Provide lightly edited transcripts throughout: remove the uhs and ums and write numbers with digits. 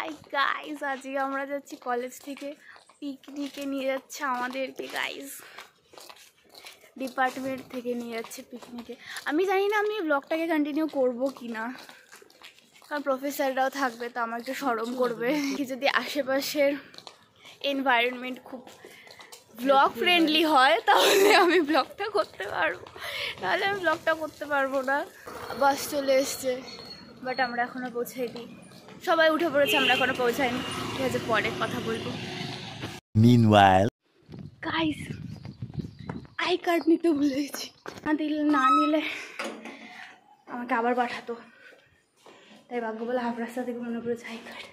Hi guys, আজকে আমরা যাচ্ছি কলেজ থেকে পিকনিকে, নিয়ে যাচ্ছে আমাদেরকে গাইস, ডিপার্টমেন্ট থেকে নিয়ে যাচ্ছে পিকনিকে। আমি জানি না আমি ব্লগটাকে কন্টিনিউ করব কি না, কারণ প্রফেসররাও থাকবে তো আমার একটু শরম করবে। কি যদি আশেপাশের এনভায়রনমেন্ট খুব ব্লগ ফ্রেন্ডলি হয় তাহলে আমি ব্লগটা করতে পারবো, নাহলে আমি ব্লগটা করতে পারবো না। বাস চলে এসছে, বাট আমরা এখনও পৌঁছাইনি। সবাই উঠে পড়েছে, আমরা এখনো পৌঁছাইনি। ঠিক আছে, পরে কথা বলবো। Meanwhile, গাইস, আই কার্ড নিতে ভুলে গেছি, না নিলে আমাকে আবার পাঠাতো, তাই ভাগ্য বলে হাফ রাস্তা থেকে মনে পড়েছে আই কার্ড।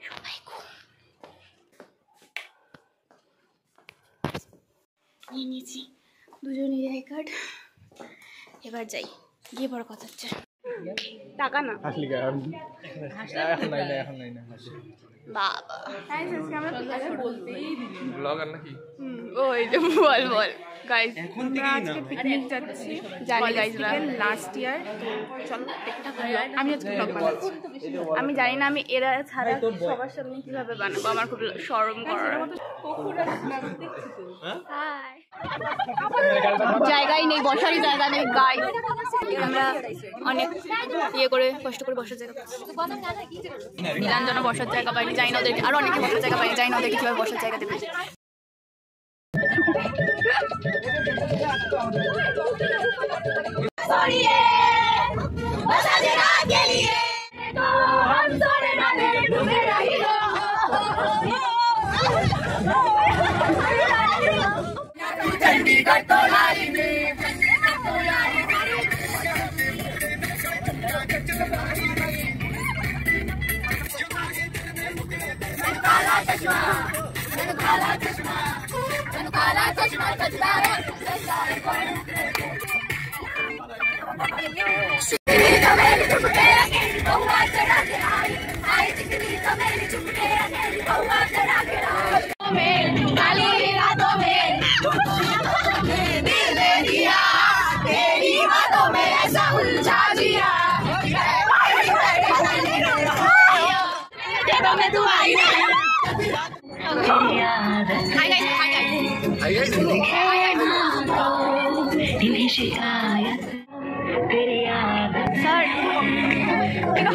সবাই নিয়ে নিয়েছি, দুজনই আই কার্ড। এবার যাই, গিয়ে বড় কথা হচ্ছে। টাকা না বাবা, ব্লগার নাকি? ওই যে বল গাইস, আমরা আজকে পিকনিক যাচ্ছি, জানি গাইস লাস্ট ইয়ার। চলো আমি আজকে ব্লগ বানাচ্ছি। আমি জানি না আমি এরা ছাড়া সবার সামনে কিভাবে বানাবো, আমার খুব শরম করার। হাই, জায়গাই নেই, বসারই জায়গা নেই গাইস। আমরা অনেক ইয়ে করে কষ্ট করে বসার জায়গা পাচ্ছি, নিরঞ্জনা বসার জায়গা পাইনি, জানি না ওদেরকে, আরো অনেকে বসার জায়গা পাইনি, জানি না ওদেরকে কিভাবে বসার জায়গা দেবে।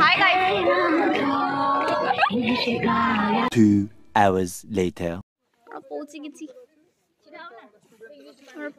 Hi guys. 2 hours later. আমরা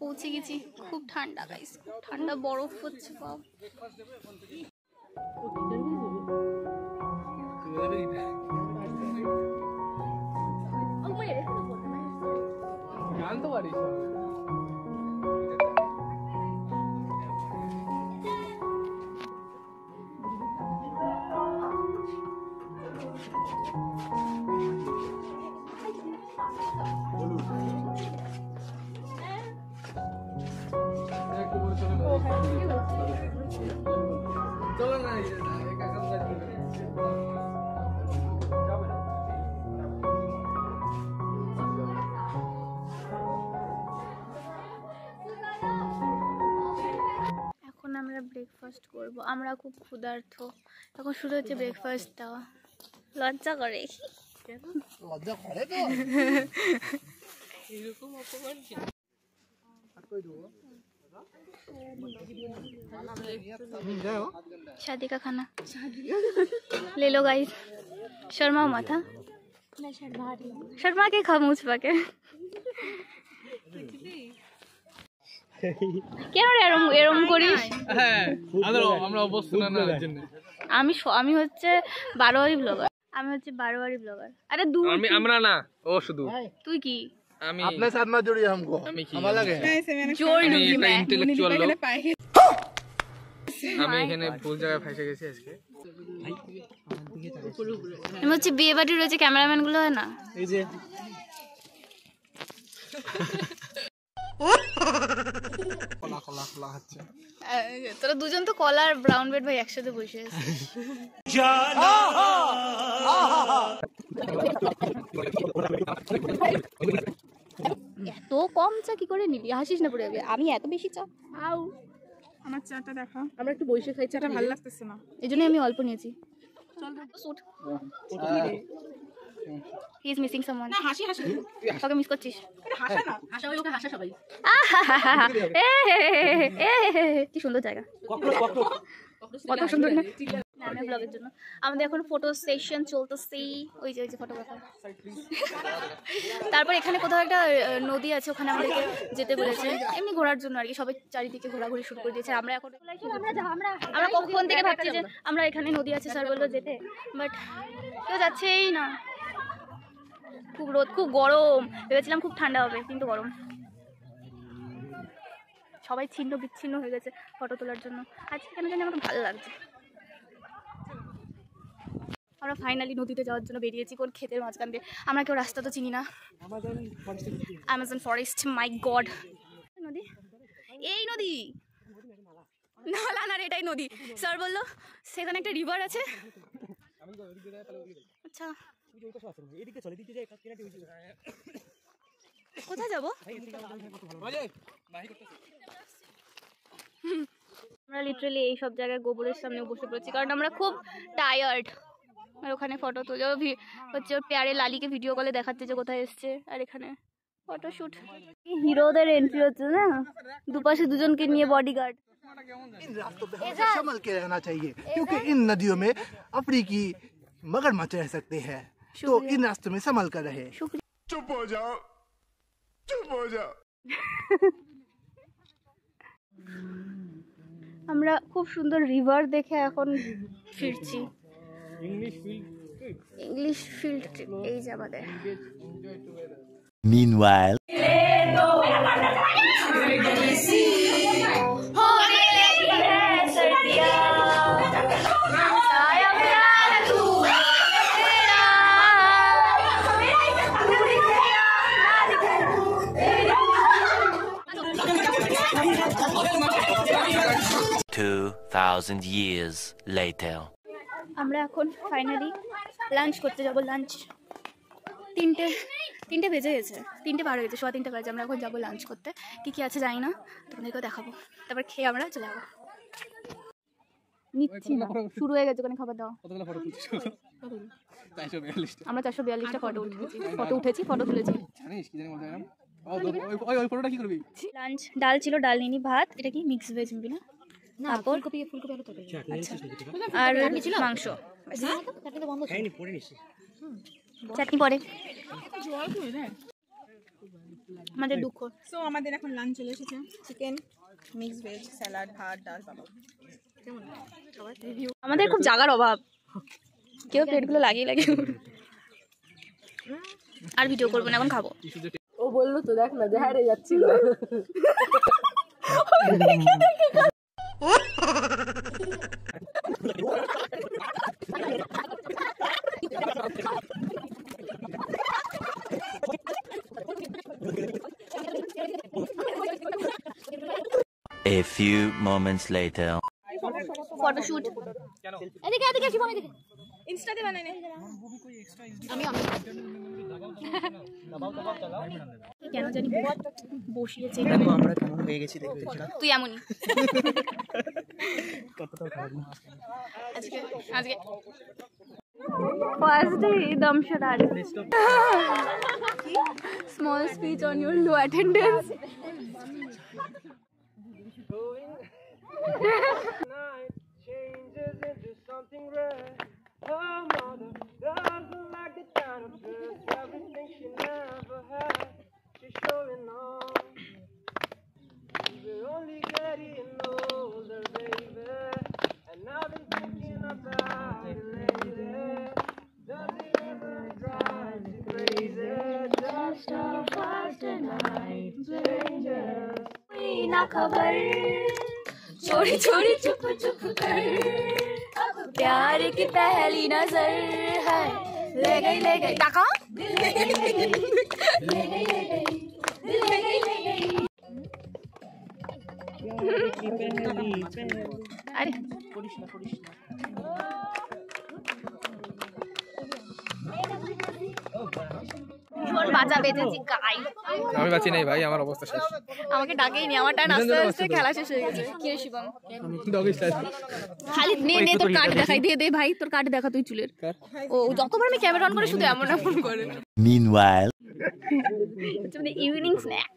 পৌঁছে গেছি। খুব ঠান্ডা গাইস, ঠান্ডা, বরফ হচ্ছে। বাবা, জানতে পারিস চলো না, এখন আমরা ব্রেকফাস্ট করব। আমরা খুব ক্ষুধার্ত, এখন শুরু হচ্ছে ব্রেকফাস্ট দেওয়া। লজ্জা করে, লজ্জা করে তো এরকম অপমান। शादी का खाना ले लो गाइस। शर्माओ मत, हाँ शर्मा के खा मुझ पाके। কেন এরম এরম করিস? হ্যাঁ, আমরা অবস্থা না জন্য আমি হচ্ছে বারোয়ারি ব্লগার, আরে দূর, আমরা না, ও শুধু তুই কি? আমি अपने साथ मत जोड़िए हमको, আমি কি আমার লাগে जोड़ लूंगी मैं। इंटेलेक्चुअल लोग, আমি এখানে ভুল জায়গায় ফেসে গেছি আজকে। আমি হচ্ছে বিয়ে বাড়ি রয়েছে, ক্যামেরাম্যান গুলো হয় না, এই যে কলা কলা কলা হচ্ছে। তোরা দুজন তো কলার ব্রাউন বেড ভাই একসাথে বসে আছে। এত কম চা কি করে নিবি? হাসিস না পড়ে যাবে। আমি এত বেশি চা, আমার চাটা দেখা, আমরা একটু বসে খাই, চাটা ভালো লাগতেছে না, এই জন্য আমি অল্প নিয়েছি। Shoot he is missing someone না হাসি হাসি ওকে মিস করছিস হাসা না হাসা ওই ওকে হাসা সবাই কি সুন্দর জায়গা কত সুন্দর না আমি ব্লগের জন্য আমাদের এখন ফটো সেশন চলতেছে ওই যে ফটোগ্রাফার তারপর এখানে কোথাও একটা নদী আছে ওখানে আমাদেরকে যেতে বলেছে এমনি ঘোরার জন্য আর কি সবাই চারিদিকে ঘোরাঘুরি শুরু করে দিয়েছে আমরা এখন আমরা কখন থেকে ভাবছি যে আমরা এখানে নদী আছে স্যার বললো যেতে বাট কেউ যাচ্ছেই না খুব রোদ খুব গরম ভেবেছিলাম খুব ঠান্ডা হবে কিন্তু গরম সবাই ছিন্ন বিচ্ছিন্ন হয়ে গেছে ফটো তোলার জন্য আজকে কেন জানি আমার ভালো লাগছে আমরা ফাইনালি নদীতে যাওয়ার জন্য বেরিয়েছি কোন ক্ষেতের মাঝখান দিয়ে আমরা কেউ রাস্তা তো চিনি না অ্যামাজন ফরেস্ট মাই গড নদী এই নদী নালা না এটাই নদী স্যার বললো সেখানে একটা রিভার আছে আচ্ছা কোথায় যাবো আমরা লিটারালি এই সব জায়গায় গোবরের সামনে বসে পড়েছি কারণ আমরা খুব টায়ার্ড আর ওখানে ফটো তুলে হচ্ছে ওর প্যারে লালিকে ভিডিও কলে দেখাচ্ছে যে কোথায় এসছে আর এখানে ফটোশুট হিরোদের এন্ট্রি হচ্ছে না দুপাশে দুজনকে নিয়ে বডিগার্ড इन रास्तों पे हमेशा संभल के रहना चाहिए क्योंकि इन नदियों में अफ्रीकी मगरमच्छ रह सकते हैं तो इन रास्तों में संभल कर रहे चुप हो जाओ चुप हो जाओ আমরা খুব সুন্দর রিভার দেখে এখন ফিরছি ইংলিশ ফিল্ড ট্রিপ এই যে আমাদের Meanwhile, $2,000 years later. আমরা এখন ফাইনালি লাঞ্চ করতে যাবো লাঞ্চ তিনটে বেজে গেছে 3টে পার হয়ে গেছে 3:15 বাজে আমরা এখন যাবো লাঞ্চ করতে কি আছে জানি না তোমাদেরকেও দেখাবো তারপর খেয়ে আমরা চলে যাবো নিচ্ছি না শুরু হয়ে গেছে ওখানে খাবার দাও আমরা 442টা ফটো উঠেছি ফটো তুলেছি লাঞ্চ ডাল ছিল ডাল নিনি ভাত এটা কি মিক্স ভেজ নিবি না ফুলকপি আলু তরকারি আর মাংস চাটনি পরে আমাদের দুঃখ সো আমাদের এখন লাঞ্চ চলে এসেছে চিকেন মিক্স ভেজ স্যালাড ভাত ডাল পাবো আমাদের খুব জায়গার অভাব কেউ প্লেটগুলো লাগিয়ে আর ভিডিও করবো না এখন খাবো ও বললো তো দেখ না দেখারে যাচ্ছিল A few moments later. Photoshoot এদিকে এসো আমি এদিকে ইনস্টাতে বানাই নে আমি কেন জানি বসিয়েছে আমরা কেমন হয়ে গেছি দেখতে তুই এমনই আজকে ফার্স্ট ডে দমশট আর small speech on your low attendance changes into something rare. Her mother doesn't like the kind of dress, everything she never had. She's showing off. We're only getting older, baby. And I've been thinking about it lately. Does it ever drive you crazy? Just a Friday night, strangers. We na khabar चोरी चोरी चुप चुप कर अब प्यार की पहली नजर है ले गई टाका अरे ভীষণ বাজা বেজেছি গাই। আমি বাঁচি নাই ভাই, আমার অবস্থা শেষ। আমাকে ডাকেই নি, আমার টাইম আস্তে আস্তে খেলা শেষ হয়ে গেছে। কি রে শিবম, ডগ স্টাইল। খালি নে তোর কার্ড দেখাই, দে ভাই তোর কার্ড দেখা তুই চুলের। ও যতবার আমি ক্যামেরা অন করে শুধু এমন করে। Meanwhile. মানে evening snack.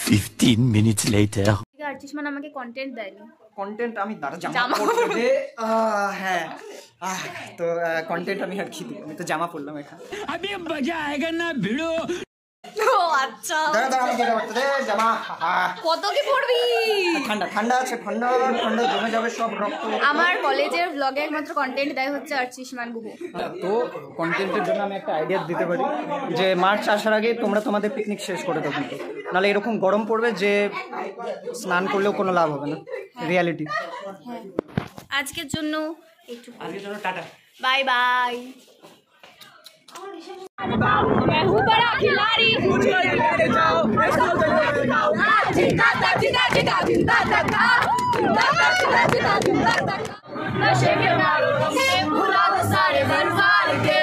Fifteen minutes later. আর্চিসমান আমাকে কন্টেন্ট দেয়নি। কন্টেন্ট আমি জামা পড়তে হ্যাঁ তো কন্টেন্ট আমি আর কি দিব, আমি তো জামা পড়লাম এখানে। ও আচ্ছা, দাঁড়া আমি যেটা করতে দে জামা। কত কি পড়বি? ঠান্ডা আছে, ঠান্ডা জমে যাবে সব রক্ত। আমার কলেজের ব্লগে একমাত্র কন্টেন্ট দেয় হচ্ছে আর্চিসমান গুহু। তো কন্টেন্টের জন্য আমি একটা আইডিয়া দিতে পারি যে মার্চ আসার আগে তোমরা তোমাদের পিকনিক শেষ করে দেবো, কিন্তু নাহলে এরকম গরম পড়বে যে স্নান করলেও কোনো লাভ হবে না। রিয়ালিটি। আজকের জন্য টাটা, বাই বাই। मैं हूँ बड़ा खिलाड़ी, मुझे लेके जाओ, जिंदा तक जिंदा जिंदा जिंदा तक जिंदा तक जिंदा जिंदा जिंदा तक नशे के मारो से भुला दो सारे दरबार के।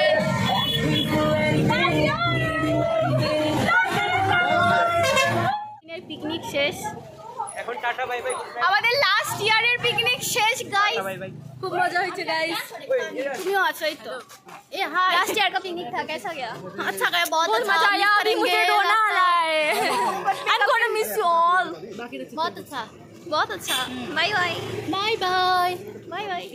পিকনিক শেষ, এখন টাটা বাই বাই। আমাদের লাস্ট ইয়ারের পিকনিক শেষ গাইস। खूब मजा हुई गाइस। तुम आছো ही तो ये हाँ लास्ट ईयर का पिकनिक था, कैसा गया? अच्छा गया, बहुत मजा आया। अभी मुझे रोना आ रहा है। I'm gonna miss you all। बहुत अच्छा bye bye bye bye bye bye.